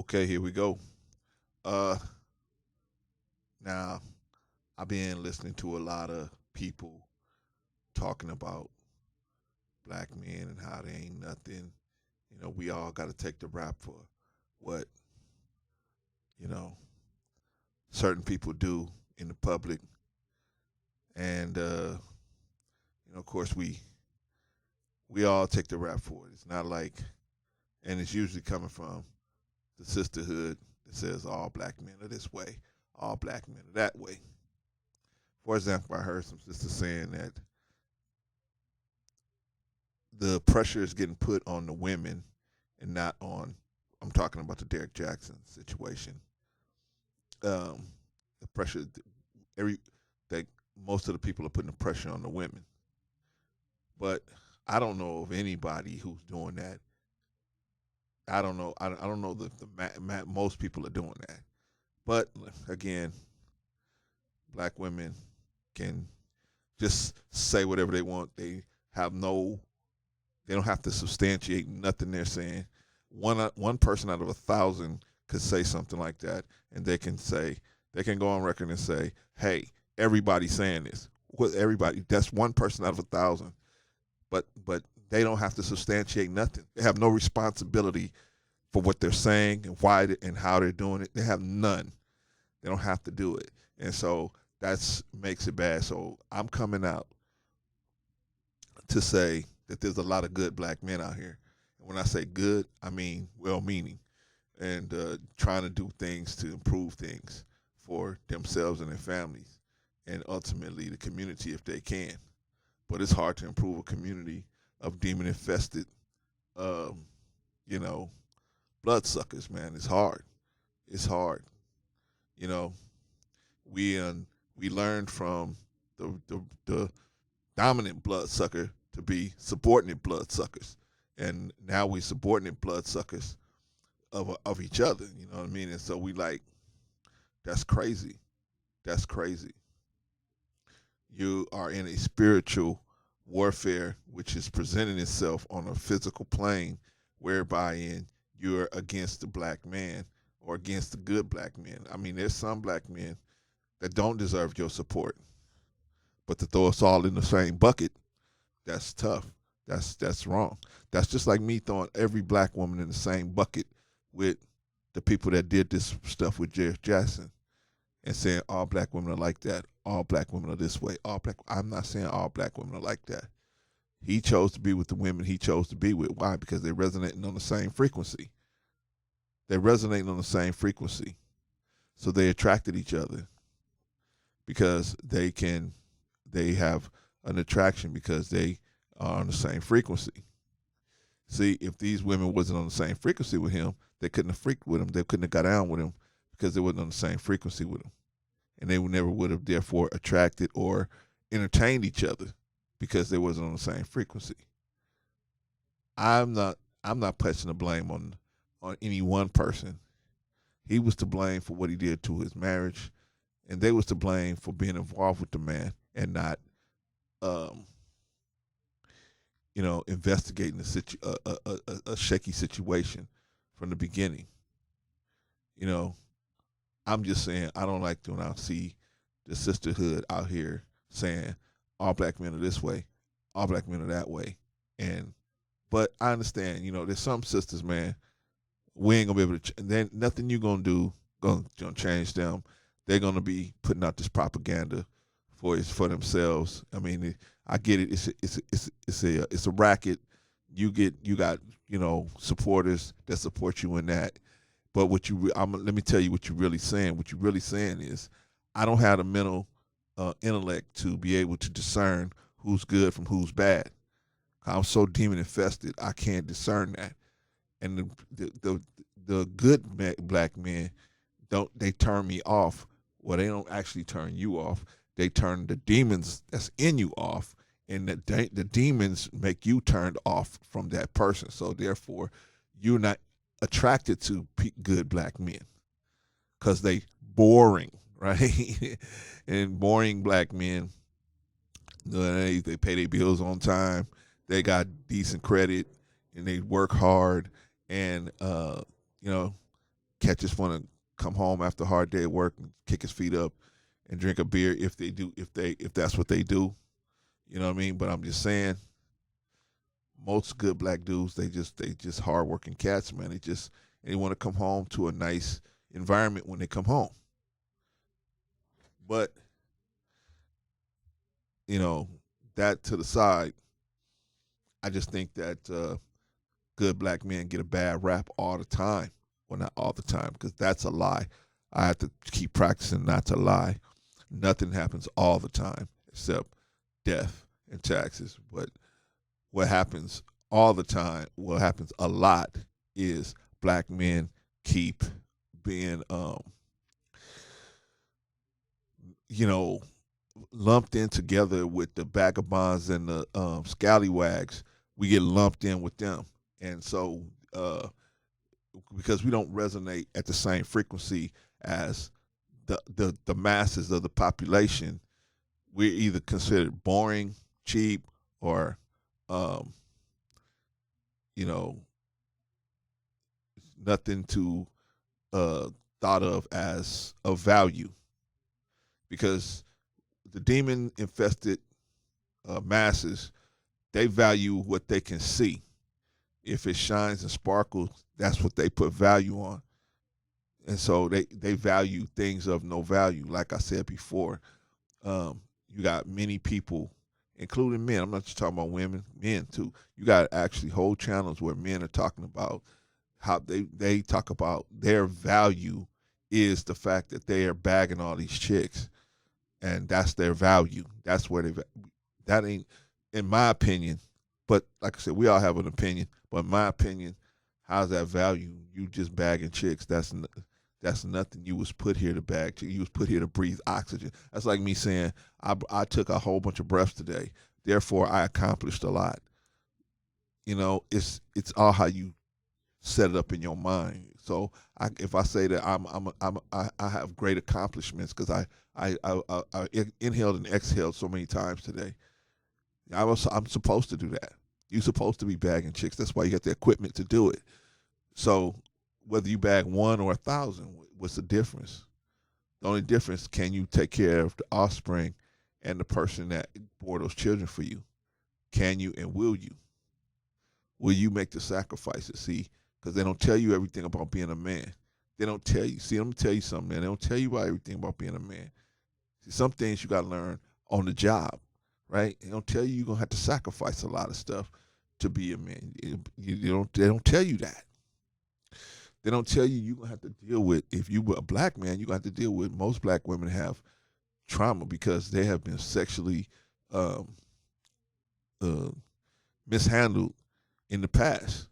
Okay, here we go. Uh, Now I've been listening to a lot of people talking about black men and how they ain't nothing. We all got to take the rap for what you know certain people do in the public, and of course, we all take the rap for it. It's not like, and it's usually coming from the sisterhood that says all black men are this way, all black men are that way. For example, I heard some sisters saying that the pressure is getting put on the women and not on. I'm talking about the Derek Jackson situation. The pressure, every that most of the people are putting the pressure on the women, but I don't know of anybody who's doing that. I don't know. I don't know that most people are doing that. But again, black women can just say whatever they want. Have no They don't have to substantiate nothing they're saying. One person out of 1,000 could say something like that, and they can go on record and say, "Hey, everybody's saying this." What everybody? That's one person out of 1,000. But they don't have to substantiate nothing. They have no responsibility for what they're saying and and how they're doing it. They have none. They don't have to do it, and so that's makes it bad. So I'm coming out to say that there's a lot of good black men out here. And when I say good, I mean well-meaning and trying to do things to improve things for themselves and their families, and ultimately the community if they can. But it's hard to improve a community of demon-infested, um, you know, bloodsuckers. Man, it's hard. It's hard. You know, we we learned from the dominant bloodsucker to be subordinate bloodsuckers, and now we subordinate bloodsuckers of each other. You know what I mean? And so we like that's crazy. That's crazy. You are in a spiritual warfare which is presenting itself on a physical plane, whereby in you're against the black man or against the good black men. I mean, there's some black men that don't deserve your support, but to throw us all in the same bucket, that's tough. That's wrong. That's just like me throwing every black woman in the same bucket with the people that did this stuff with Jerry Jackson and saying all black women are like that, all black women are this way, all black. I'm not saying all black women are like that. He chose to be with the women he chose to be with. Why? Because they're resonating on the same frequency. They're resonating on the same frequency, so they attracted each other because they have an attraction because they are on the same frequency. See, if these women wasn't on the same frequency with him, they couldn't have freaked with him. They couldn't have got down with him because they wasn't on the same frequency with him, and they never would have therefore attracted or entertained each other because they wasn't on the same frequency. I'm not I'm not placing the blame on any one person. He was to blame for what he did to his marriage, and they was to blame for being involved with the man and not um, investigating a shaky situation from the beginning. You know, I'm just saying I don't like when I see the sisterhood out here saying all black men are this way, all black men are that way, and but I understand. There's some sisters, man. We ain't gonna be able to. Then nothing you gonna do gonna change them. They're gonna be putting out this propaganda for themselves. I mean, I get it. It's a racket. You got supporters that support you in that. But let me tell you what you're really saying. What you're really saying is, I don't have the mental intellect to be able to discern who's good from who's bad. I'm so demon infested, I can't discern that. And the good black men don't they turn me off. Well, they don't actually turn you off. They turn the demons that's in you off, and the demons make you turned off from that person. So therefore, you're not attracted to good black men because they boring, right? And boring black men, they pay their bills on time. They got decent credit, and they work hard, and you know cat just want to come home after a hard day at work and kick his feet up and drink a beer if that's what they do. You know what I mean? But I'm just saying, most good black dudes, they just hardworking cats, man. They want to come home to a nice environment when they come home. But you know, that to the side, I just think that good black men get a bad rap all the time. Well, not all the time, because that's a lie. I have to keep practicing not to lie. Nothing happens all the time except death and taxes. But what happens all the time, what happens a lot, is black men keep being, you know, lumped in together with the vagabonds and the scallywags. We get lumped in with them, and so because we don't resonate at the same frequency as the masses of the population, we're either considered boring, cheap, or um, you know, nothing to uh, thought of as of value, because the demon infested masses, they value what they can see. If it shines and sparkles, that's what they put value on. And so they value things of no value. Like I said before, you got many people, including men. I'm not just talking about women, men too. You got actually whole channels where men are talking about how they talk about their value is the fact that they are bagging all these chicks, and that's their value. That's where that ain't, in my opinion. But like I said, we all have an opinion. But in my opinion, how's that value? You just bagging chicks. That's nothing. You was put here to bag. You was put here to breathe oxygen. That's like me saying I took a whole bunch of breaths today. Therefore, I accomplished a lot. You know, it's all how you set it up in your mind. So if I say that I have great accomplishments because I inhaled and exhaled so many times today. I'm supposed to do that. You're supposed to be bagging chicks. That's why you got the equipment to do it. So whether you bag one or 1,000, what's the difference? The only difference, can you take care of the offspring and the person that bore those children for you? Can you and will you? Will you make the sacrifices? See, because they don't tell you everything about being a man. They don't tell you. See, let me tell you something, man. They don't tell you about everything about being a man. See, some things you got to learn on the job, right? They don't tell you you're going to have to sacrifice a lot of stuff to be a man. They don't tell you that. They don't tell you you're going to have to deal with, if you were a black man, you're going to have to deal with, most black women have trauma because they have been sexually um, uh, mishandled in the past.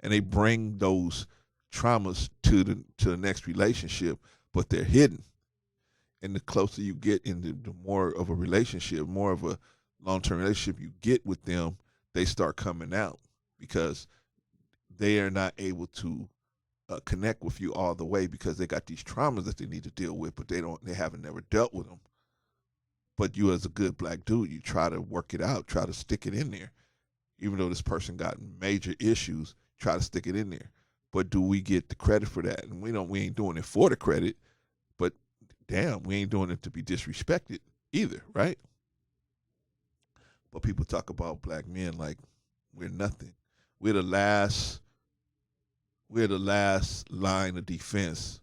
And they bring those traumas to the next relationship, but they're hidden. And the closer you get into the more of a relationship, more of a long-term relationship you get with them, they start coming out because they are not able to connect with you all the way because they got these traumas that they need to deal with, but they haven't never dealt with them. But you, as a good black dude, you try to work it out, try to stick it in there, even though this person got major issues. Try to stick it in there. But do we get the credit for that? And we ain't doing it for the credit, but damn, we ain't doing it to be disrespected either, right? But people talk about black men like we're nothing. We're the last we're the last line of defense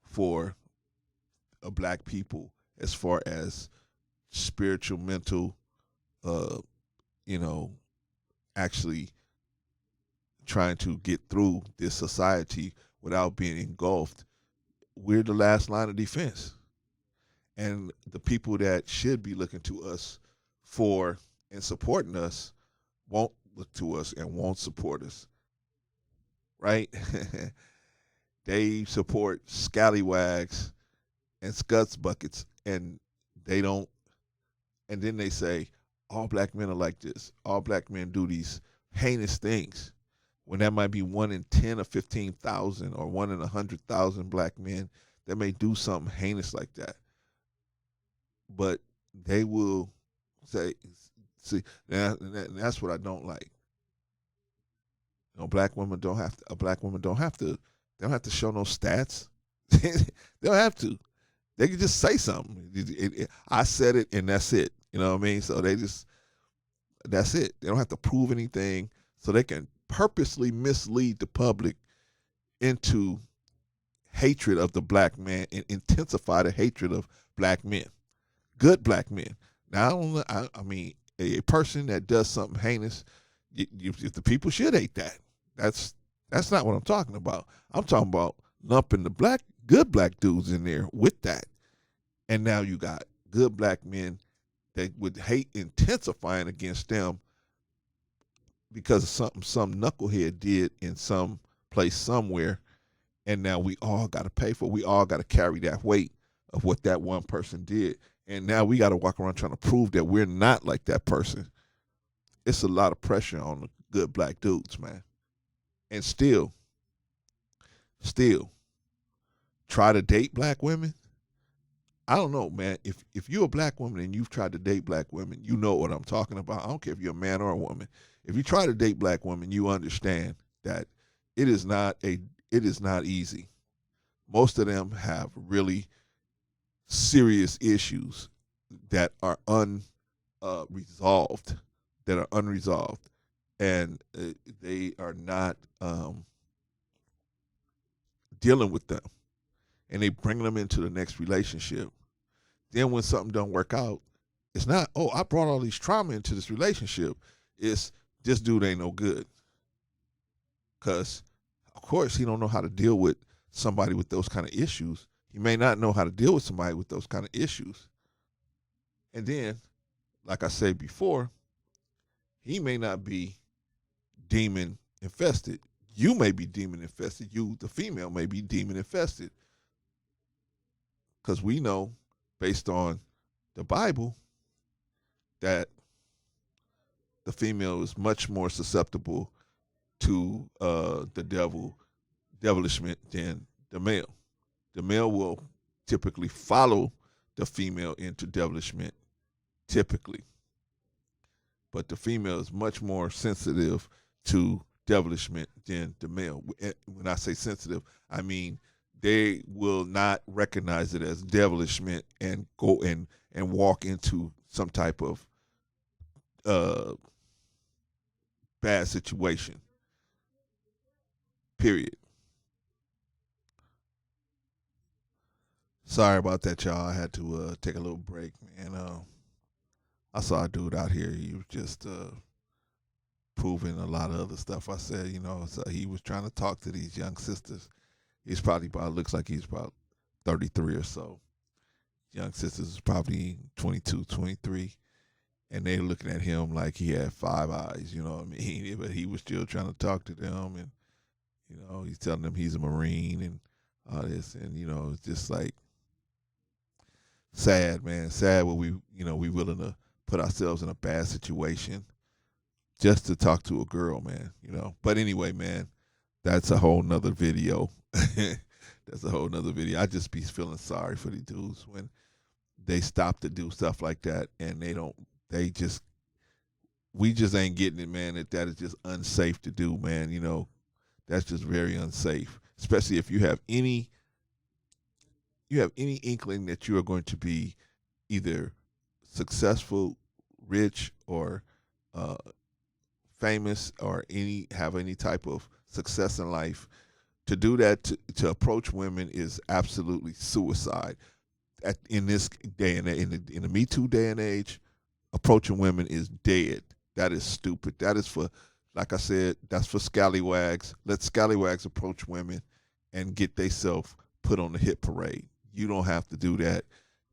for a black people as far as spiritual, mental, uh, you know, actually trying to get through this society without being engulfed. We're the last line of defense. And the people that should be looking to us for and supporting us won't look to us and won't support us, right? They support scallywags and scuds buckets, and they don't. And then they say all black men are like this. All black men do these heinous things, when that might be 1 in 10 or 15,000 or 1 in 100,000 black men that may do something heinous like that. But they will say, see, that's what I don't like. You know, a black woman don't have to They don't have to show no stats. They don't have to. They can just say something. I said it, and that's it. You know what I mean? So that's it. They don't have to prove anything. So they can purposely mislead the public into hatred of the black man and intensify the hatred of black men, good black men. Now, I mean, a person that does something heinous, the people should hate that. That's not what I'm talking about. I'm talking about lumping the good black dudes in there with that. And now you got good black men that would hate intensifying against them because of something some knucklehead did in some place somewhere. And now we all got to pay for it. We all got to carry that weight of what that one person did. And now we got to walk around trying to prove that we're not like that person. It's a lot of pressure on the good black dudes, man. And still try to date black women. I don't know, man. If you're a black woman and you've tried to date black women, you know what I'm talking about. I don't care if you're a man or a woman. If you try to date black women, you understand that it is not easy. Most of them have really serious issues that are unresolved, and they are not dealing with them, and they bring them into the next relationship. Then when something don't work out, it's not, oh, I brought all these trauma into this relationship. It's this dude ain't no good. Because, of course, he don't know how to deal with somebody with those kind of issues. He may not know how to deal with somebody with those kind of issues. And then, like I said before, he may not be demon infested. You may be demon infested. You, the female, may be demon infested. Because we know, based on the Bible, that the female is much more susceptible to the devilishment than the male. The male will typically follow the female into devilishment, typically. But the female is much more sensitive to devilishment than the male. When I say sensitive, I mean they will not recognize it as devilishment and go and walk into some type of bad situation. Period. Sorry about that, y'all. I had to take a little break, man. I saw a dude out here. He was just proving a lot of other stuff I said. So he was trying to talk to these young sisters. He's probably looks like he's about 33 or so. Young sisters is probably 22, 23. And they looking at him like he had five eyes, you know what I mean? But he was still trying to talk to them, and he's telling them he's a Marine and all this, and it's just like sad, man. Sad when we willing to put ourselves in a bad situation just to talk to a girl, man. But anyway, man, that's a whole nother video. That's a whole nother video. I just be feeling sorry for these dudes when they stop to do stuff like that, and we just ain't getting it, man. That is just unsafe to do, man. That's just very unsafe, especially if you have any inkling that you are going to be either successful, rich, or famous, or have any type of success in life. To do that, to approach women, is absolutely suicide. In this day and in the Me Too day and age, approaching women is dead. That is stupid. That is for, like I said, that's for scallywags. Let scallywags approach women and get themselves put on the hit parade. You don't have to do that,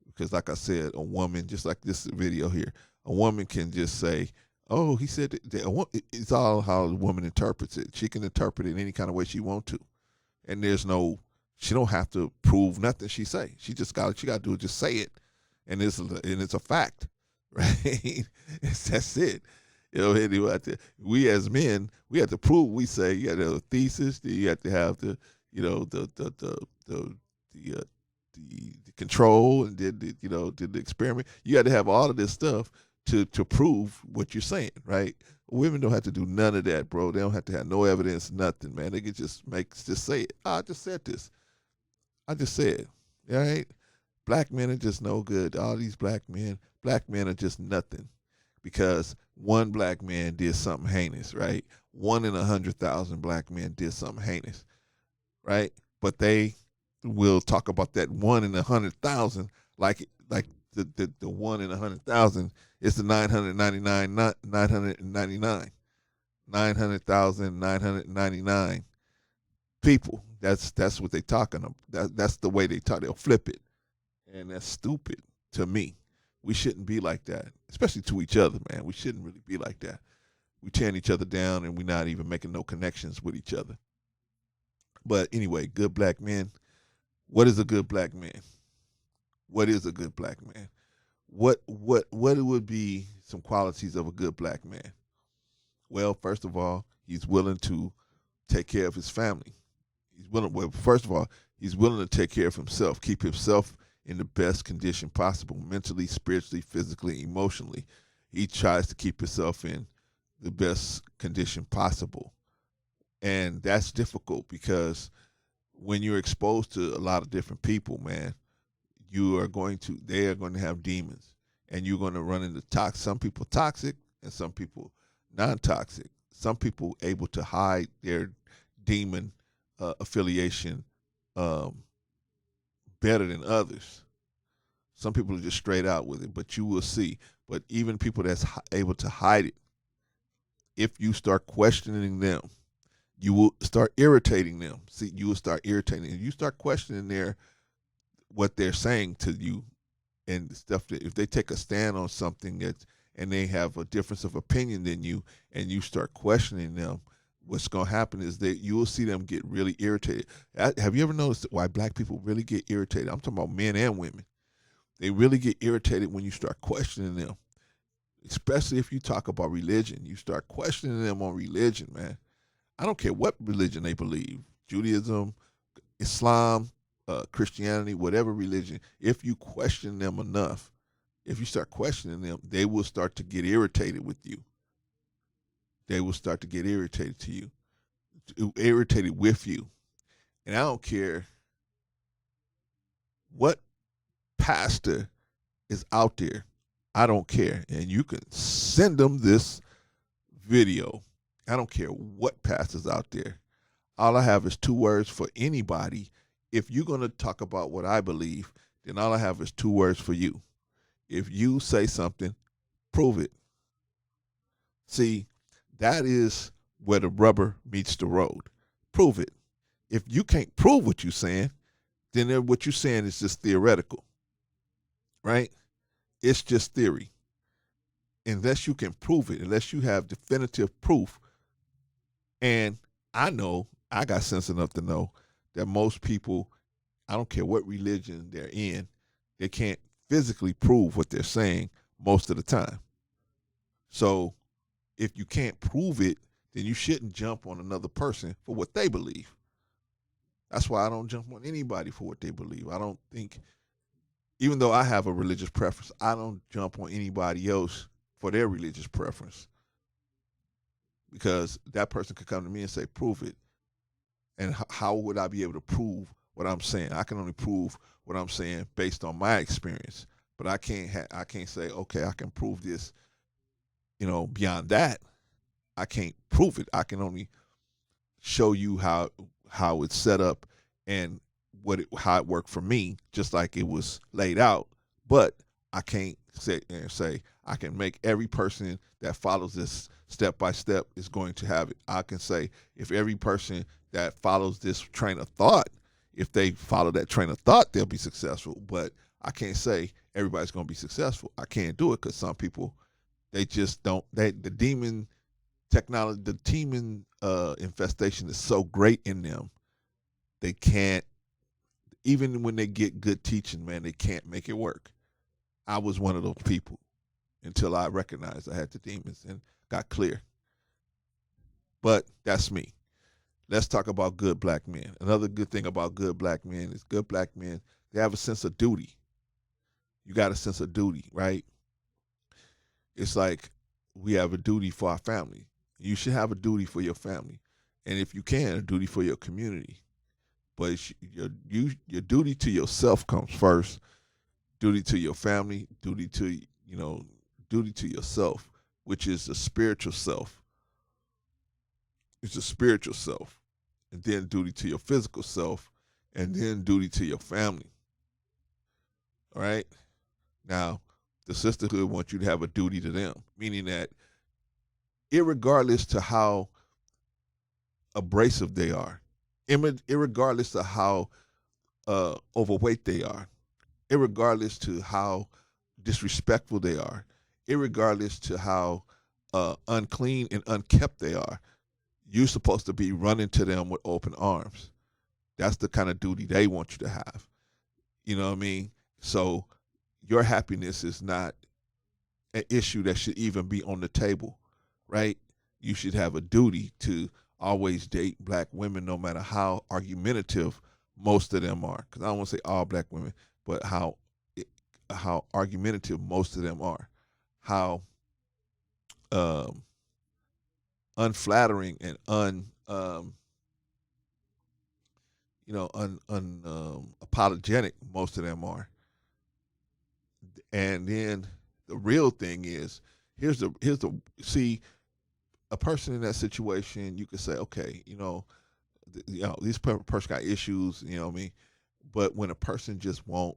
because, like I said, a woman, just like this video here, a woman can just say, oh, he said that. It's all how the woman interprets it. She can interpret it in any kind of way she wants to. And she don't have to prove nothing she say. She got to do is just say it. And it's a fact, right? That's it. Anyway, we as men, we have to prove. We say you got to have a thesis. You have to have the control, and did the experiment. You got to have all of this stuff to prove what you're saying, right? Women don't have to do none of that, bro. They don't have to have no evidence, nothing, man. They can just say it. I just said this. I just said, all right? Black men are just no good. All these black men are just nothing because one black man did something heinous, right? 1 in 100,000 black men did something heinous, right? But they will talk about that 1 in 100,000 like the 1 in 100,000 is the 999 999 900,999 people. That's what they talking about. That's the way they talk. They'll flip it, and that's stupid to me. We shouldn't be like that, especially to each other, man. We shouldn't really be like that. We tearing each other down, and we're not even making no connections with each other. But anyway, good black men. What is a good black man? What is a good black man? What would be some qualities of a good black man? Well, first of all, he's willing to take care of his family. He's willing. Well, first of all, he's willing to take care of himself, keep himself in the best condition possible, mentally, spiritually, physically, emotionally. He tries to keep himself in the best condition possible, and that's difficult because when you're exposed to a lot of different people, man, they are going to have demons, and you're going to run into some people toxic and some people non-toxic. Some people able to hide their demon affiliation um, better than others. Some people are just straight out with it, but you will see. But even people that's able to hide it, if you start questioning them, you will start irritating them. See, you will start irritating. If you start questioning what they're saying to you and stuff, that if they take a stand on something and they have a difference of opinion than you, and you start questioning them, what's going to happen is that you will see them get really irritated. Have you ever noticed why black people really get irritated? I'm talking about men and women. They really get irritated when you start questioning them, especially if you talk about religion. You start questioning them on religion, man. I don't care what religion they believe, Judaism, Islam, Christianity, whatever religion. If you question them enough, if you start questioning them, they will start to get irritated with you. They will start to get irritated to you, irritated with you. And I don't care what pastor is out there. I don't care. And you can send them this video. I don't care what pastor's out there. All I have is 2 words for anybody. If you're going to talk about what I believe, then all I have is 2 words for you. If you say something, prove it. See, that is where the rubber meets the road. Prove it. If you can't prove what you're saying, then what you're saying is just theoretical, right? It's just theory. Unless you can prove it, unless you have definitive proof. And I got sense enough to know that most people, I don't care what religion they're in, they can't physically prove what they're saying most of the time. So if you can't prove it, then you shouldn't jump on another person for what they believe. That's why I don't jump on anybody for what they believe. I don't think, even though I have a religious preference, I don't jump on anybody else for their religious preference, because that person could come to me and say, prove it. And how would I be able to prove what I'm saying? I can only prove what I'm saying based on my experience, but I can't say, okay, I can prove this, beyond that. I can't prove it. I can only show you how it's set up and how it worked for me, just like it was laid out. But I can't sit there and say I can make every person that follows this step by step is going to have it. I can say if every person that follows this train of thought, if they follow that train of thought, they'll be successful. But I can't say everybody's going to be successful. I can't do it because some people, they just don't. The demon technology, the demon infestation is so great in them, they can't. Even when they get good teaching, man, they can't make it work. I was one of those people until I recognized I had the demons and got clear. But that's me. Let's talk about good black men. Another good thing about good black men is good black men, they have a sense of duty. You got a sense of duty, right? It's like we have a duty for our family. You should have a duty for your family, and if you can, a duty for your community. But your duty to yourself comes first. Duty to your family, duty to duty to yourself, which is the spiritual self. It's the spiritual self, and then duty to your physical self, and then duty to your family. All right. Now, the sisterhood wants you to have a duty to them, meaning that, irregardless to how abrasive they are, irregardless to how overweight they are, irregardless to how disrespectful they are, irregardless to how unclean and unkept they are, you're supposed to be running to them with open arms. That's the kind of duty they want you to have. You know what I mean? So your happiness is not an issue that should even be on the table, right? You should have a duty to always date black women, no matter how argumentative most of them are. Because I don't want to say all black women, but how argumentative most of them are, how um, unflattering and apologetic most of them are. And then the real thing is, here's the see, a person in that situation, you could say, okay, this person got issues, you know what I mean? But when a person just won't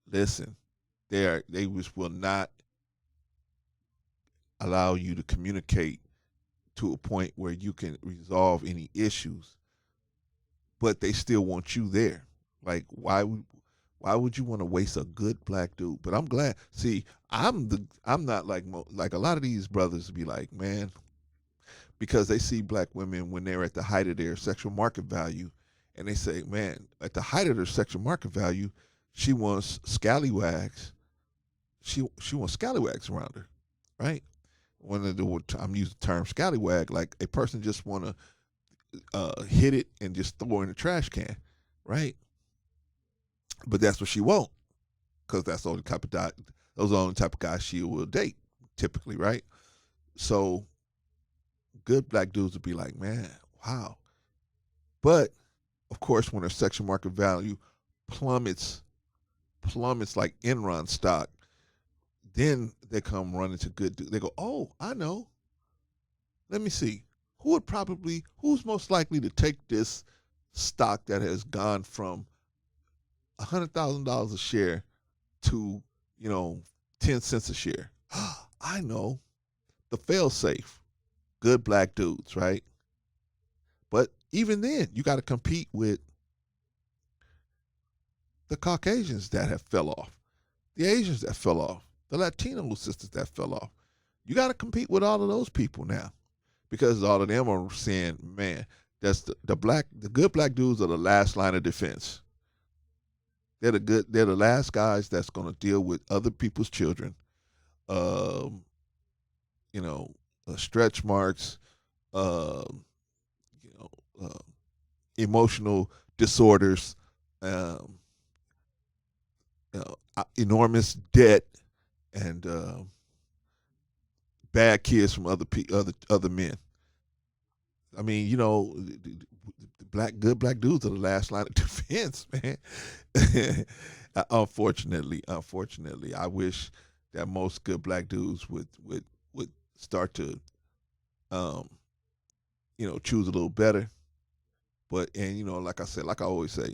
listen, they just will not allow you to communicate to a point where you can resolve any issues, but they still want you there. Like, why would you want to waste a good black dude? But I'm glad. See, I'm not like a lot of these brothers be like, man, because they see black women when they're at the height of their sexual market value, and they say, man, at the height of their sexual market value, she wants scallywags. She wants scallywags around her, right? I'm using the term scallywag, like a person just want to hit it and just throw it in the trash can, right? But that's what she won't, because that's the only type of those are the only type of guys she will date, typically, right? So good black dudes would be like, man, wow. But of course, when her sexual market value plummets like Enron stock, then they come running to good dudes. They go, oh, I know. Let me see. Who's most likely to take this stock that has gone from $100,000 a share to, 10 cents a share? I know. The fail safe. Good black dudes, right? But even then, you got to compete with the Caucasians that have fell off, the Asians that fell off, the Latino sisters that fell off. You got to compete with all of those people now, because all of them are saying, man, that's the good black dudes are the last line of defense. They're the last guys that's going to deal with other people's children, um, stretch marks, um, you know, emotional disorders, um, enormous debt, and bad kids from other men. I mean, good black dudes are the last line of defense, man. Unfortunately, I wish that most good black dudes would start to, um, choose a little better. But like I said, like I always say,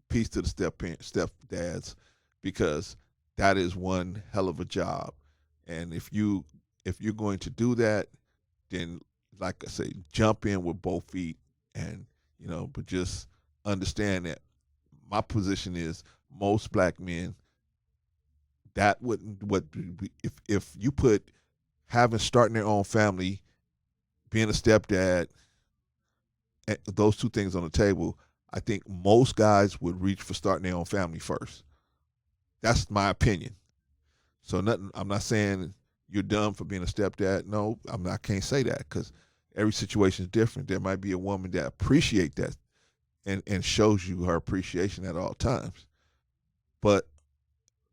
peace to the step dads, because that is one hell of a job. And if you're going to do that, then, like I say, jump in with both feet, and but just understand that my position is, most black men, that wouldn't what if you put starting their own family, being a stepdad, those two things on the table, I think most guys would reach for starting their own family first. That's my opinion. So nothing. I'm not saying you're dumb for being a stepdad. No, I can't say that, because every situation is different. There might be a woman that appreciates that and shows you her appreciation at all times. But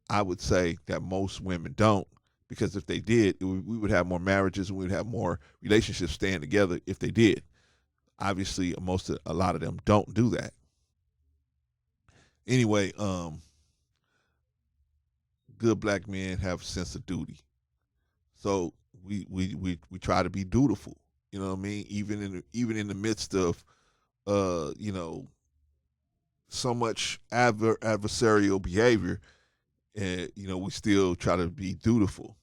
I would say that most women don't, because if they did, we would have more marriages and we would have more relationships staying together if they did. Obviously, a lot of them don't do that. Anyway, good black men have a sense of duty, so we try to be dutiful. You know what I mean? Even in the midst of you know, so much adversarial behavior, and you know, we still try to be dutiful.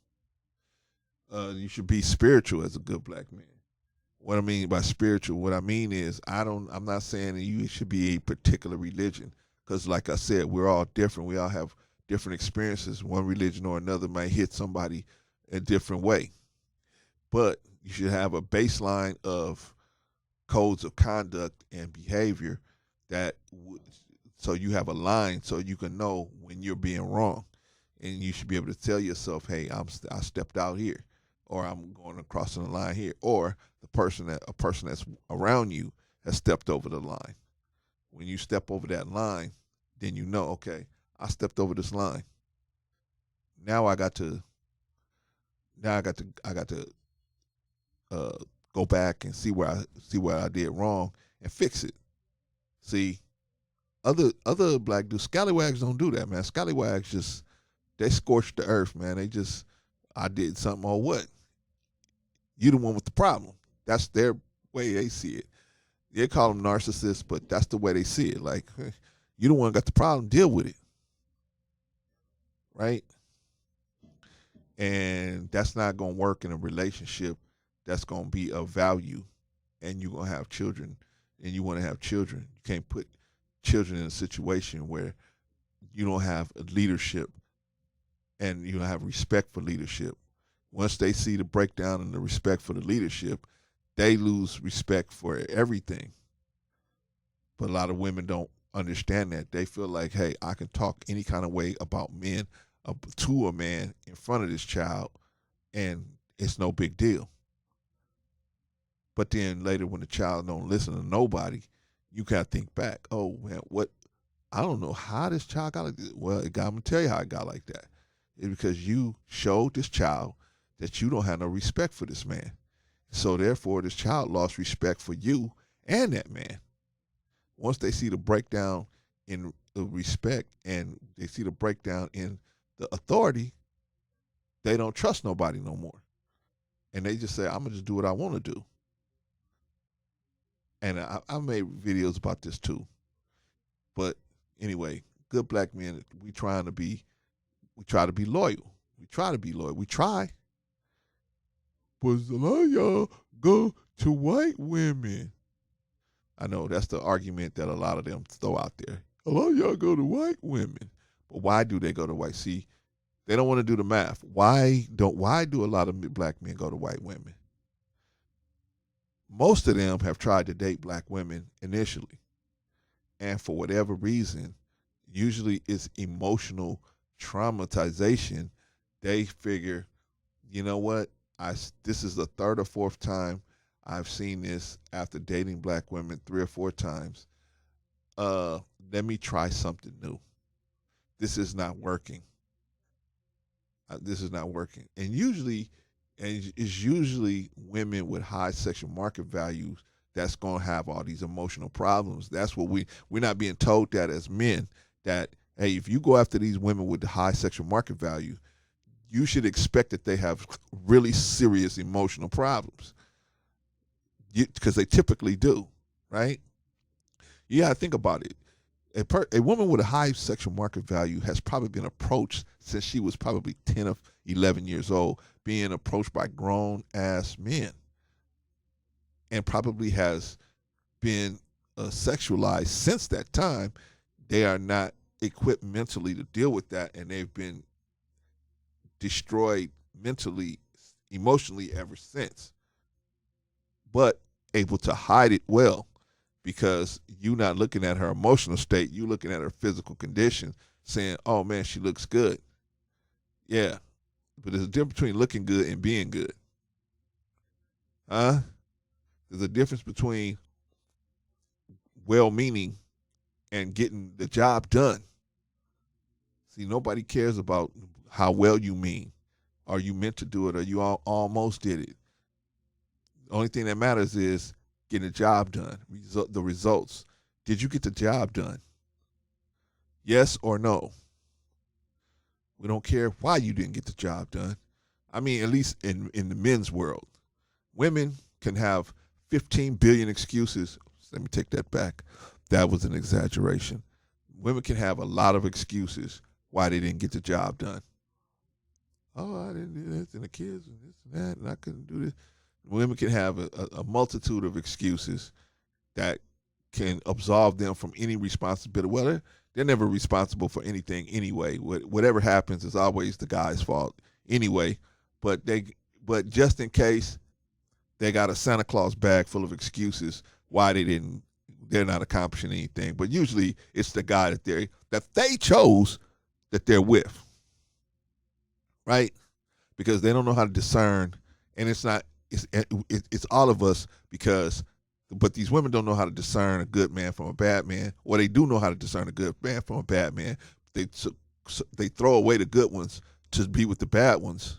You should be spiritual as a good black man. What I mean by spiritual, what I mean is, I'm not saying that you should be a particular religion, because like I said, we're all different. We all have different experiences. One religion or another might hit somebody a different way, but you should have a baseline of codes of conduct and behavior that so you have a line so you can know when you're being wrong, and you should be able to tell yourself, hey, I stepped out here, or I'm going across the line here, or a person that's around you has stepped over the line. When you step over that line, then you know, okay, I stepped over this line. Now I got to uh, go back and see where I did wrong and fix it. See, other black dudes, scallywags don't do that, man. Scallywags just they scorch the earth, man. They just, I did something or what? You the one with the problem. That's their way they see it. They call them narcissists, but that's the way they see it. Like, you the one got the problem, deal with it, right? And that's not gonna work in a relationship that's gonna be of value, and you're gonna have children, and you want to have children. You can't put children in a situation where you don't have leadership and you don't have respect for leadership. Once they see the breakdown and the respect for the leadership, they lose respect for everything. But a lot of women don't understand that. They feel like, hey, I can talk any kind of way about men to a man in front of this child, and it's no big deal. But then later, when the child don't listen to nobody, you gotta think back. Oh man, what? I don't know how this child got like this. Well, I'm gonna tell you how it got like that. It's because you showed this child that you don't have no respect for this man. So therefore, this child lost respect for you and that man. Once they see the breakdown in the respect and they see the breakdown in the authority, they don't trust nobody no more. And they just say, I'm gonna just do what I want to do. And I made videos about this too. But anyway, good black men, we try to be loyal. We try to be loyal. We try. But a lot of y'all go to white women. I know that's the argument that a lot of them throw out there. A lot of y'all go to white women. But why do they go to white? See, they don't want to do the math. Why do a lot of black men go to white women? Most of them have tried to date black women initially. And for whatever reason, usually it's emotional traumatization. They figure, you know what? This is the third or fourth time I've seen this after dating black women 3 or 4 times. Let me try something new. This is not working. This is not working. And it's usually women with high sexual market values that's going to have all these emotional problems. That's what we're not being told that as men, that, hey, if you go after these women with the high sexual market value, you should expect that they have really serious emotional problems, because they typically do, right? You got to think about it. A woman with a high sexual market value has probably been approached since she was probably 10 or 11 years old, being approached by grown ass men, and probably has been sexualized since that time. They are not equipped mentally to deal with that, and they've been destroyed mentally, emotionally ever since, but able to hide it well, because you're not looking at her emotional state, you're looking at her physical condition, saying, oh man, she looks good. Yeah, but there's a difference between looking good and being good. Huh? There's a difference between well-meaning and getting the job done. See, nobody cares about how well you mean or you meant to do it, or you almost did it. The only thing that matters is getting the job done. The results. Did you get the job done? Yes or no? We don't care why you didn't get the job done. I mean, at least in the men's world. Women can have 15 billion excuses. Let me take that back. That was an exaggeration. Women can have a lot of excuses why they didn't get the job done. Oh, I didn't do this, and the kids, and this and that, and I couldn't do this. Women can have a multitude of excuses that can absolve them from any responsibility. Well, they're never responsible for anything anyway. Whatever happens is always the guy's fault anyway. But just in case, they got a Santa Claus bag full of excuses why they're not accomplishing anything. But usually it's the guy that they chose that they're with, right? Because they don't know how to discern, and it's all of us but these women don't know how to discern a good man from a bad man. Or they do know how to discern a good man from a bad man. They throw away the good ones to be with the bad ones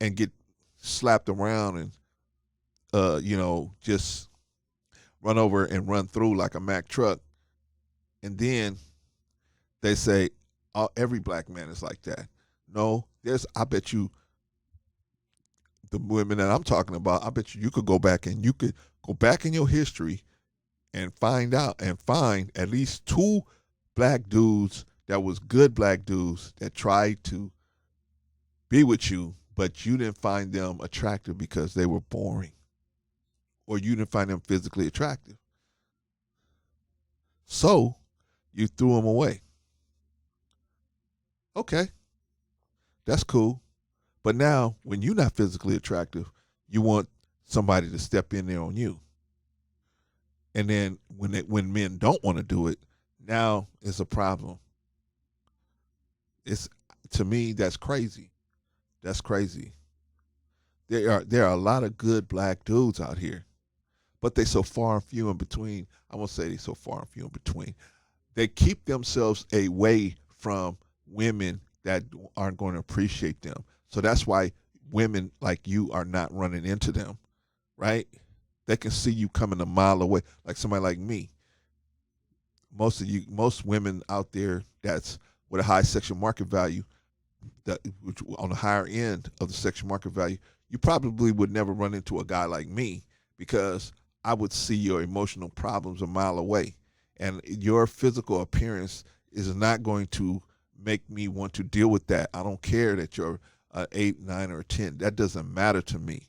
and get slapped around and just run over and run through like a Mack truck. And then they say, oh, every black man is like that. No, I bet you, the women that I'm talking about, I bet you could go back in your history and find at least 2 black dudes that was good black dudes that tried to be with you, but you didn't find them attractive because they were boring, or you didn't find them physically attractive. So you threw them away. Okay, that's cool. But now, when you're not physically attractive, you want somebody to step in there on you. And then when men don't want to do it, now it's a problem. To me, that's crazy. That's crazy. There are a lot of good black dudes out here, but they so far and few in between. I won't say they so far and few in between. They keep themselves away from women that aren't going to appreciate them. So that's why women like you are not running into them, right? They can see you coming a mile away, like somebody like me. Most women out there that's with a high sexual market value, which on the higher end of the sexual market value, you probably would never run into a guy like me because I would see your emotional problems a mile away, and your physical appearance is not going to make me want to deal with that. I don't care that you're 8, 9, or 10. That doesn't matter to me.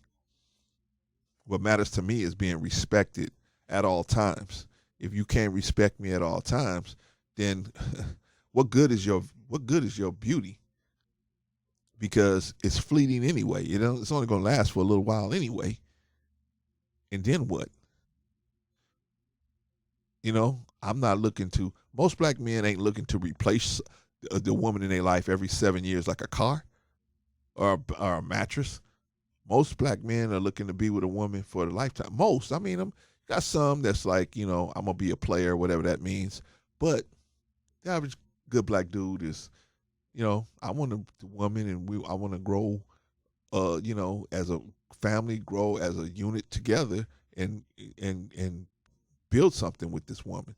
What matters to me is being respected at all times. If you can't respect me at all times, then what good is your beauty? Because it's fleeting anyway. It's only going to last for a little while anyway. And then what? I'm not looking to. Most black men ain't looking to replace the woman in their life every 7 years like a car or a mattress. Most black men are looking to be with a woman for the lifetime. Most, I mean, got some that's like, I'm gonna be a player, whatever that means. But the average good black dude is, I want a woman, and I want to grow, as a family, grow as a unit together, and build something with this woman.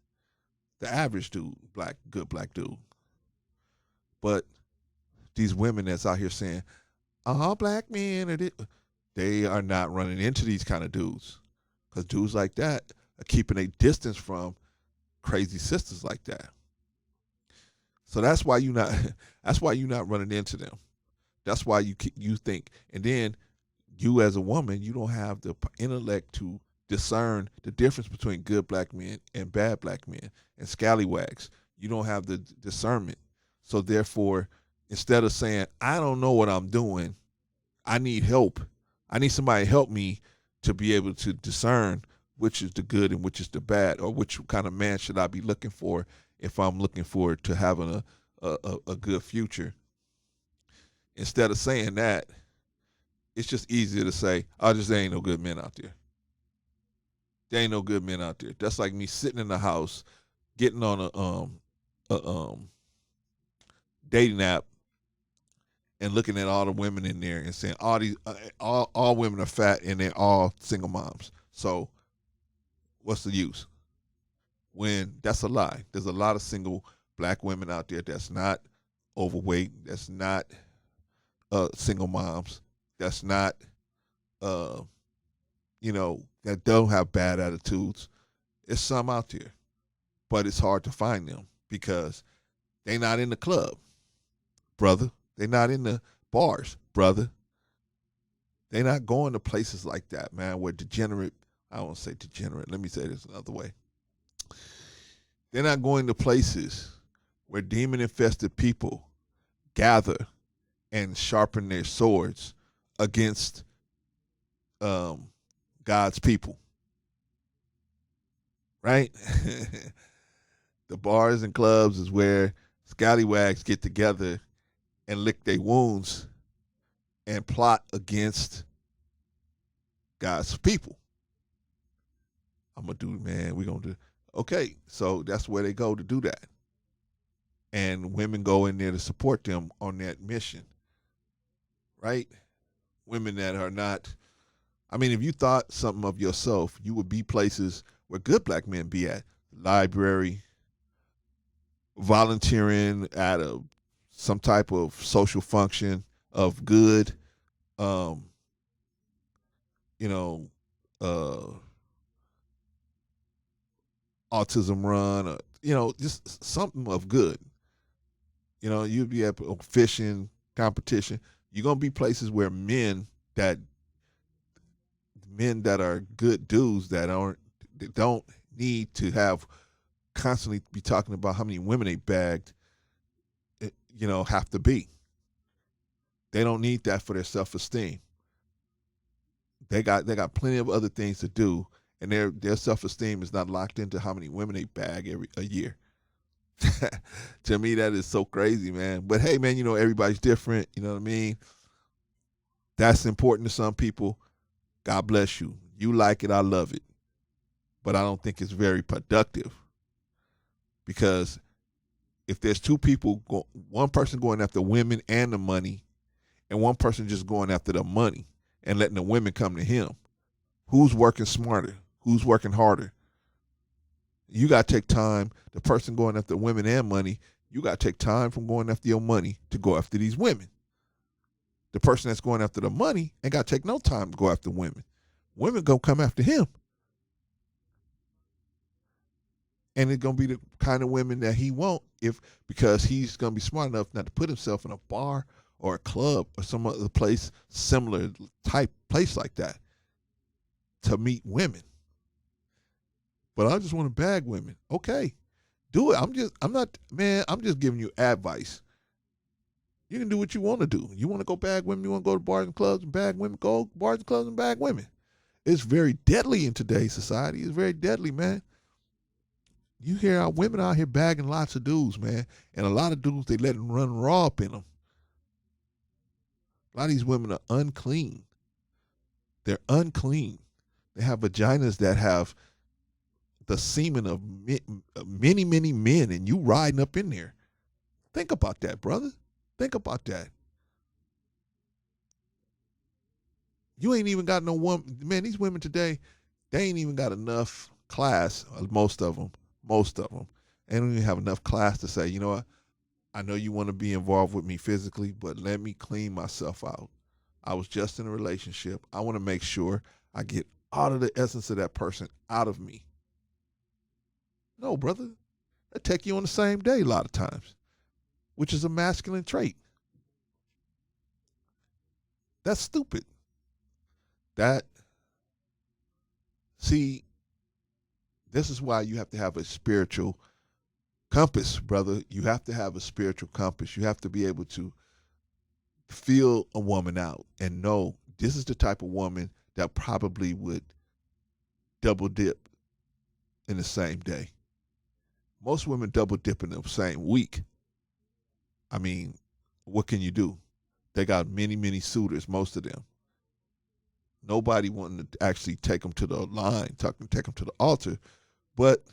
The average dude, good black dude. But these women that's out here saying, all black men are they are not running into these kind of dudes, because dudes like that are keeping a distance from crazy sisters like that. So that's why you not that's why you're not running into them. That's why you think, and then you as a woman, you don't have the intellect to discern the difference between good black men and bad black men and scallywags. You don't have the discernment. So therefore, instead of saying, I don't know what I'm doing, I need help. I need somebody to help me to be able to discern which is the good and which is the bad, or which kind of man should I be looking for if I'm looking forward to having a good future. Instead of saying that, it's just easier to say, oh, there ain't no good men out there. There ain't no good men out there. That's like me sitting in the house, getting on a dating app, and looking at all the women in there and saying all these all women are fat and they're all single moms. So what's the use? When that's a lie. There's a lot of single black women out there that's not overweight, that's not single moms, that's not uh, that don't have bad attitudes. There's some out there, but it's hard to find them because they not in the club, brother. They not in the bars, brother. They not going to places like that, man, where degenerate, I don't say degenerate, let me say this another way. They're not going to places where demon infested people gather and sharpen their swords against God's people. Right? The bars and clubs is where scallywags get together and lick their wounds and plot against God's people. I'm going to do, man, we're going to do. Okay, so that's where they go to do that. And women go in there to support them on that mission. Right? Women that are not, I mean, if you thought something of yourself, you would be places where good black men be at. Library, volunteering at some type of social function of good, um, you know, autism run, or, just something of good. You'd be at a fishing competition. You're gonna be places where men that are good dudes that don't need to have constantly be talking about how many women they bagged, have to be. They don't need that for their self-esteem. They got plenty of other things to do, and their self-esteem is not locked into how many women they bag a year. To me, that is so crazy, man. But hey, man, everybody's different. You know what I mean? That's important to some people. God bless you. You like it, I love it. But I don't think it's very productive, because if there's two people, one person going after women and the money, and one person just going after the money and letting the women come to him, who's working smarter? Who's working harder? You got to take time. The person going after women and money, you got to take time from going after your money to go after these women. The person that's going after the money ain't got to take no time to go after women. Women go come after him. And it's going to be the kind of women that he want, because he's going to be smart enough not to put himself in a bar or a club or some other place, similar type place like that, to meet women. But I just want to bag women. Okay, do it. I'm just giving you advice. You can do what you want to do. You want to go bag women, you want to go to bars and clubs and bag women, go bars and clubs and bag women. It's very deadly in today's society. It's very deadly, man. You hear our women out here bagging lots of dudes, man. And a lot of dudes, they let them run raw up in them. A lot of these women are unclean. They're unclean. They have vaginas that have the semen of many, many men, and you riding up in there. Think about that, brother. Think about that. You ain't even got no woman. Man, these women today, they ain't even got enough class, most of them. They don't even have enough class to say, you know what, I know you want to be involved with me physically, but let me clean myself out. I was just in a relationship. I want to make sure I get all of the essence of that person out of me. No, brother. They take you on the same day a lot of times, which is a masculine trait. That's stupid. See, this is why you have to have a spiritual compass, brother. You have to have a spiritual compass. You have to be able to feel a woman out and know this is the type of woman that probably would double dip in the same day. Most women double dip in the same week. I mean, what can you do? They got many, many suitors, most of them. Nobody wanting to actually take them to the line, take them to the altar. But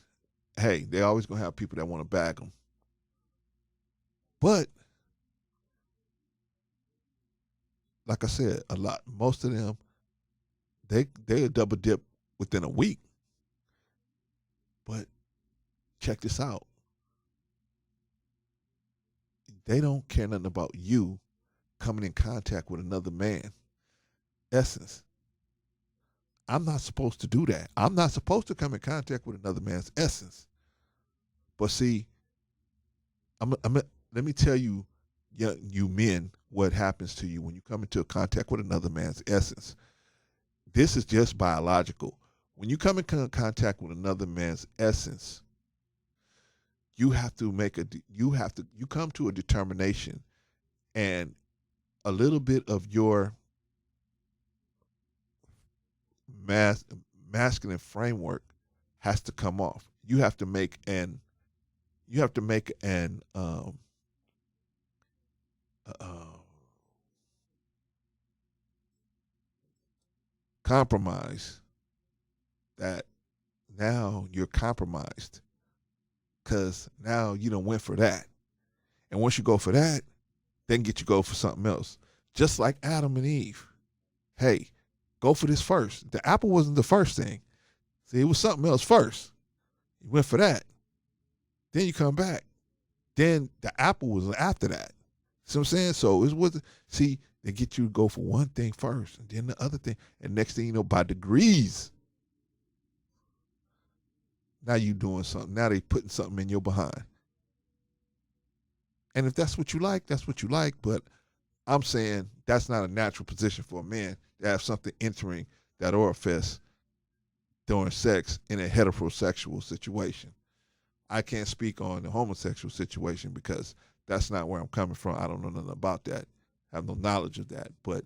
hey, they always gonna have people that want to bag them. But like I said, most of them, they'll double dip within a week. But check this out. They don't care nothing about you coming in contact with another man. Essence. I'm not supposed to do that. I'm not supposed to come in contact with another man's essence. But see, let me tell you, you men, what happens to you when you come into contact with another man's essence. This is just biological. When you come in contact with another man's essence, you have to you come to a determination, and a little bit of your mas- masculine framework has to come off. You have to make an compromise that now you're compromised because now you don't went for that. And once you go for that, then get you go for something else. Just like Adam and Eve. Hey, go for this first. The apple wasn't the first thing. See, it was something else first. You went for that. Then you come back. Then the apple was after that. See what I'm saying? So it was, see, they get you to go for one thing first and then the other thing. And next thing you know, by degrees, now you doing something. Now they putting something in your behind. And if that's what you like, that's what you like. But I'm saying that's not a natural position for a man to have something entering that orifice during sex in a heterosexual situation. I can't speak on the homosexual situation because that's not where I'm coming from. I don't know nothing about that. I have no knowledge of that. But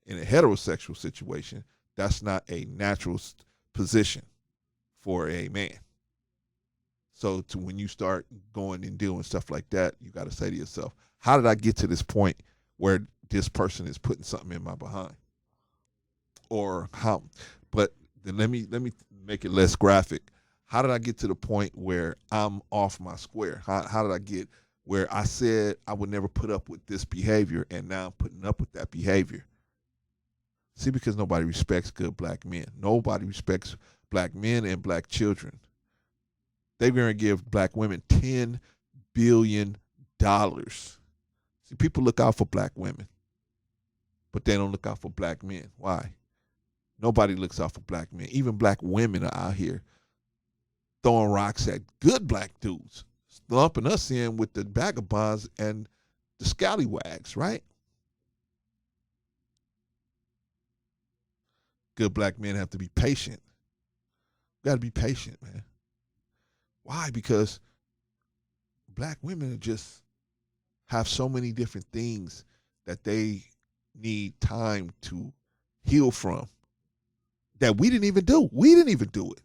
in a heterosexual situation, that's not a natural position for a man. So when you start going and doing stuff like that, you got to say to yourself, how did I get to this point where this person is putting something in my behind? Or how? But then let me make it less graphic. How did I get to the point where I'm off my square? How did I get where I said I would never put up with this behavior, and now I'm putting up with that behavior? See, because nobody respects good black men. Nobody respects black men and black children. They're going to give black women $10 billion. See, people look out for black women, but they don't look out for black men. Why? Nobody looks out for black men. Even black women are out here throwing rocks at good black dudes, lumping us in with the vagabonds and the scallywags, right? Good black men have to be patient. You got to be patient, man. Why? Because black women just have so many different things that they need time to heal from that we didn't even do. We didn't even do it.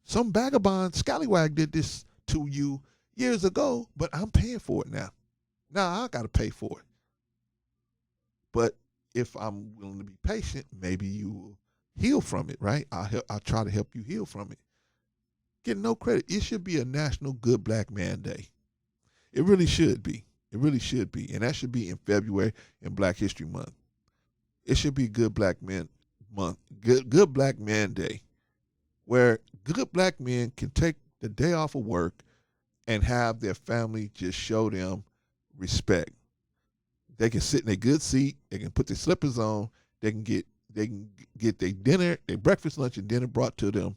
Some vagabond scallywag did this to you years ago, but I'm paying for it now. Now I got to pay for it. But if I'm willing to be patient, maybe you will heal from it, right? I'll try to help you heal from it. Get no credit. It should be a National Good Black Man Day. It really should be. It really should be. And that should be in February in Black History Month. It should be Good Black Men Month. Good Black Man Day, where good black men can take the day off of work and have their family just show them respect. They can sit in a good seat. They can put their slippers on. They can get their dinner, their breakfast, lunch, and dinner brought to them.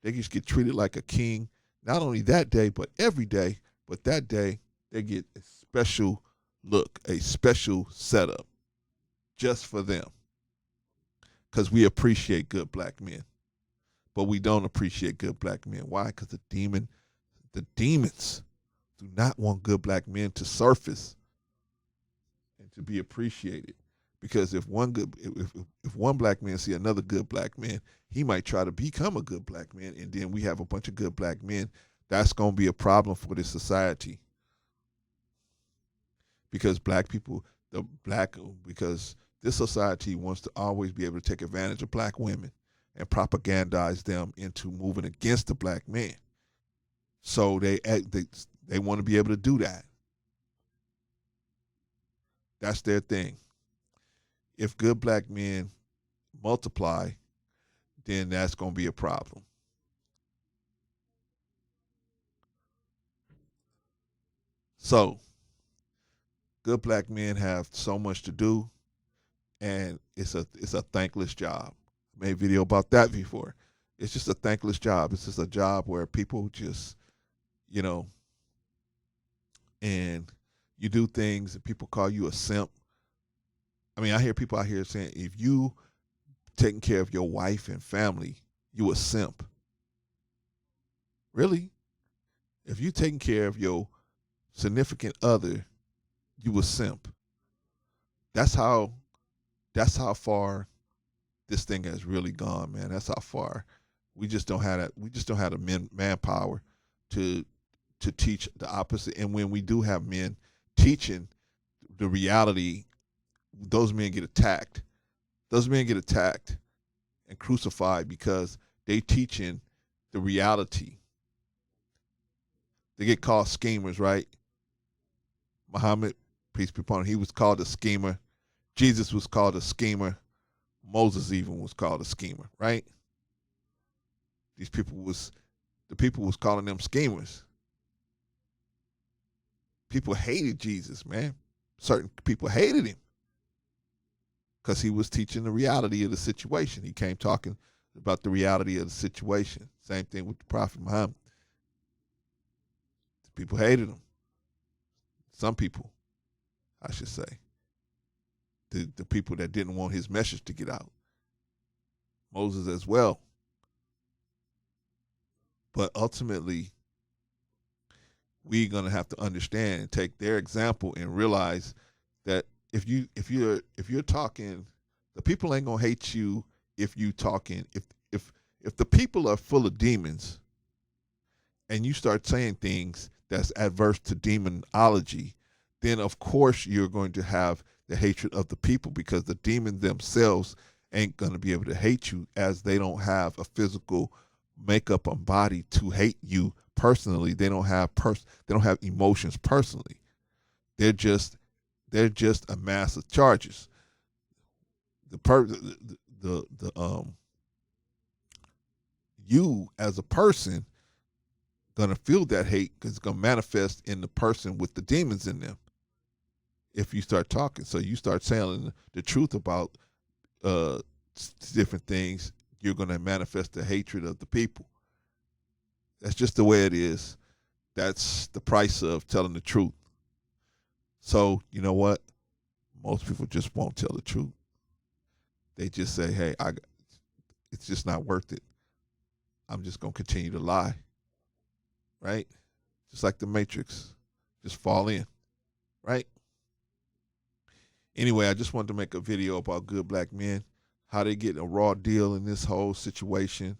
They just get treated like a king. Not only that day, but every day. But that day, they get a special look, a special setup just for them. Because we appreciate good black men. But we don't appreciate good black men. Why? Because the demons do not want good black men to surface and to be appreciated. Because if one black man see another good black man, he might try to become a good black man, and then we have a bunch of good black men. That's going to be a problem for this society. Because because this society wants to always be able to take advantage of black women and propagandize them into moving against the black man. So they want to be able to do that. That's their thing. If good black men multiply, then that's going to be a problem. So, good black men have so much to do, and it's a thankless job. I made a video about that before. It's just a thankless job. It's just a job where people just, you know, and you do things and people call you a simp. I mean, I hear people out here saying if you taking care of your wife and family, you a simp. Really? If you taking care of your significant other, you a simp. That's how far this thing has really gone, man. That's how far. We just don't have that. We just don't have the manpower to teach the opposite. And when we do have men teaching the reality, those men get attacked. Those men get attacked and crucified because they teaching the reality. They get called schemers, right? Muhammad, peace be upon him, he was called a schemer. Jesus was called a schemer. Moses even was called a schemer, right? These people was the people was calling them schemers. People hated Jesus, man. Certain people hated him because he was teaching the reality of the situation. He came talking about the reality of the situation. Same thing with the Prophet Muhammad. People hated him. Some people, I should say, the people that didn't want his message to get out. Moses as well. But ultimately, we're gonna have to understand and take their example and realize that if you're talking, the people ain't gonna hate you if you talking. If the people are full of demons and you start saying things that's adverse to demonology, then of course you're going to have the hatred of the people because the demons themselves ain't going to be able to hate you as they don't have a physical makeup and body to hate you personally. They don't have they don't have emotions personally. They're just a mass of charges. The you as a person gonna feel that hate because it's gonna manifest in the person with the demons in them. If you start talking, so you start saying the truth about uh, different things, you're gonna manifest the hatred of the people. That's just the way it is. That's the price of telling the truth. So you know what? Most people just won't tell the truth. They just say, "Hey, it's just not worth it. I'm just gonna continue to lie." Right? Just like the Matrix, just fall in. Right? Anyway, I just wanted to make a video about good black men, how they get a raw deal in this whole situation.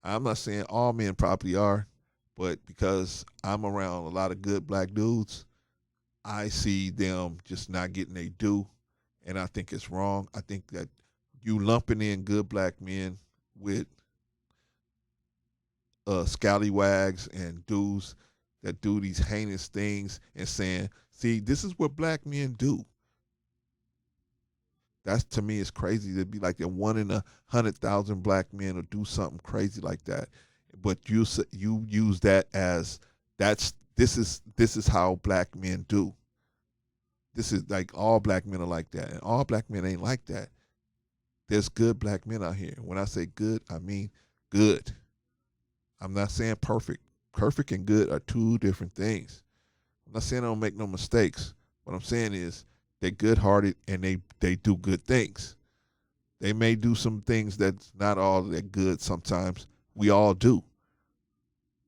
I'm not saying all men probably are, but because I'm around a lot of good black dudes, I see them just not getting their due, and I think it's wrong. I think that you lumping in good black men with scallywags and dudes that do these heinous things and saying, see, this is what black men do. That's to me is crazy. To be like that 1 in 100,000 black men will do something crazy like that, but you use that as this is how black men do. This is like all black men are like that, and all black men ain't like that. There's good black men out here. When I say good, I mean good. I'm not saying perfect. Perfect and good are two different things. I'm not saying I don't make no mistakes. What I'm saying is they're good-hearted and they do good things. They may do some things that's not all that good sometimes. We all do.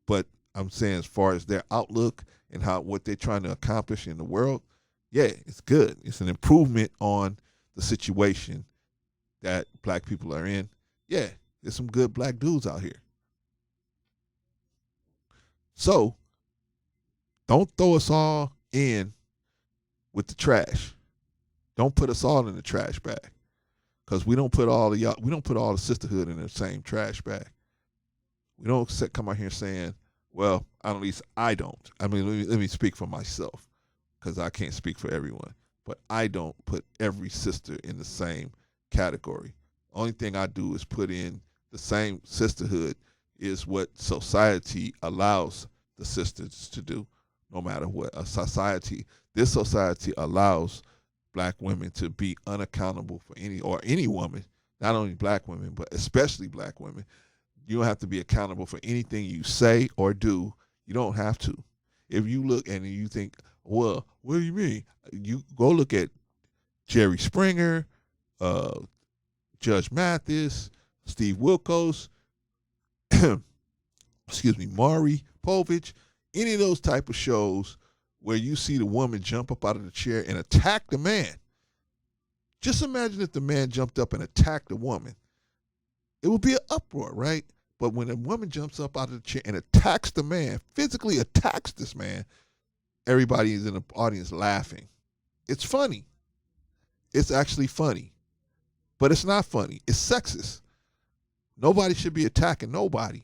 But I'm saying as far as their outlook and what they're trying to accomplish in the world, yeah, it's good. It's an improvement on the situation that black people are in. Yeah, there's some good black dudes out here. So don't throw us all in with the trash. Don't put us all in the trash bag. Because we don't put all the sisterhood in the same trash bag. We don't come out here saying, well, at least I don't. I mean, let me speak for myself because I can't speak for everyone. but I don't put every sister in the same category. Only thing I do is put in the same sisterhood is what society allows the sisters to do, no matter what. This society allows black women to be unaccountable for any woman, not only black women, but especially black women. You don't have to be accountable for anything you say or do. You don't have to. If you look and you think, well, what do you mean? You go look at Jerry Springer, uh, Judge Mathis, Steve Wilkos, excuse me, Maury Povich, any of those type of shows where you see the woman jump up out of the chair and attack the man. Just imagine if the man jumped up and attacked the woman. It would be an uproar, right? But when a woman jumps up out of the chair and attacks the man, physically attacks this man, everybody is in the audience laughing. It's funny. It's actually funny. But it's not funny. It's sexist. Nobody should be attacking nobody.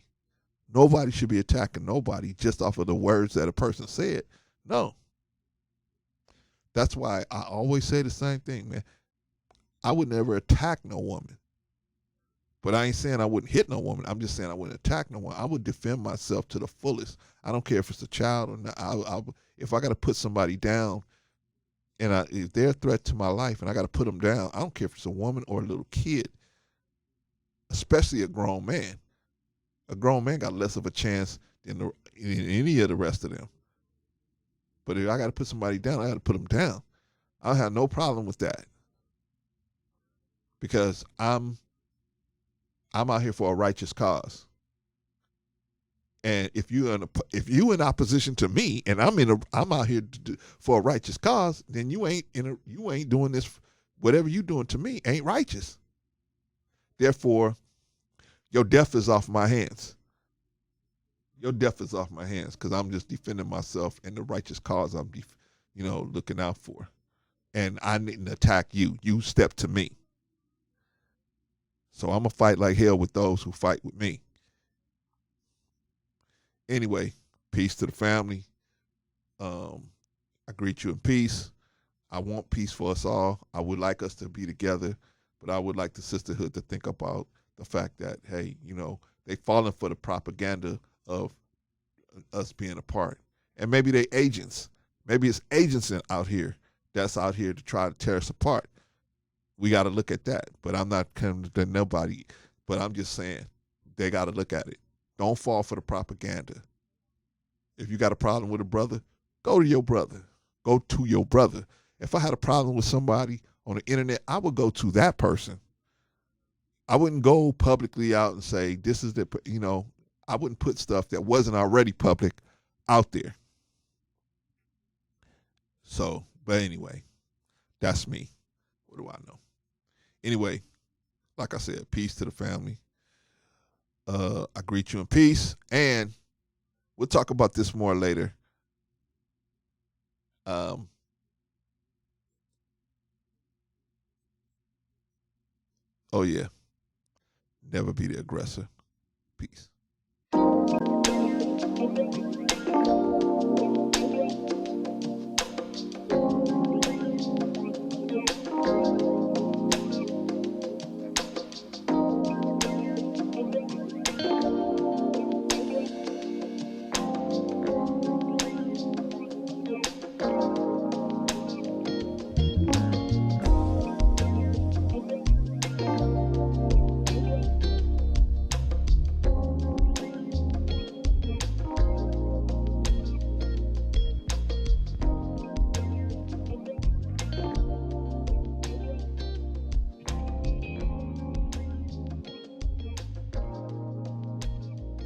Nobody should be attacking nobody just off of the words that a person said. No. That's why I always say the same thing, man. I would never attack no woman. But I ain't saying I wouldn't hit no woman. I'm just saying I wouldn't attack no one. I would defend myself to the fullest. I don't care if it's a child or not. If I got to put somebody down, and if they're a threat to my life and I got to put them down, I don't care if it's a woman or a little kid, especially a grown man. A grown man got less of a chance than any of the rest of them. But if I got to put somebody down, I got to put them down. I don't have no problem with that because I'm out here for a righteous cause. And if you in opposition to me, and I'm out here for a righteous cause, then you ain't doing this. Whatever you doing to me ain't righteous. Therefore, your death is off my hands. Your death is off my hands because I'm just defending myself and the righteous cause I'm, looking out for. And I didn't attack you. You stepped to me. So I'm gonna fight like hell with those who fight with me. Anyway, peace to the family. I greet you in peace. I want peace for us all. I would like us to be together, but I would like the sisterhood to think about the fact that, hey, they falling for the propaganda of us being apart. And maybe they agents. Maybe it's agents out here that's out here to try to tear us apart. We got to look at that. But I'm not coming to nobody. But I'm just saying they got to look at it. Don't fall for the propaganda. If you got a problem with a brother, go to your brother. Go to your brother. If I had a problem with somebody on the internet, I would go to that person. I wouldn't go publicly out and say, this is I wouldn't put stuff that wasn't already public out there. So, but anyway, that's me. What do I know? Anyway, like I said, peace to the family. I greet you in peace, and we'll talk about this more later. Oh yeah, never be the aggressor. Peace.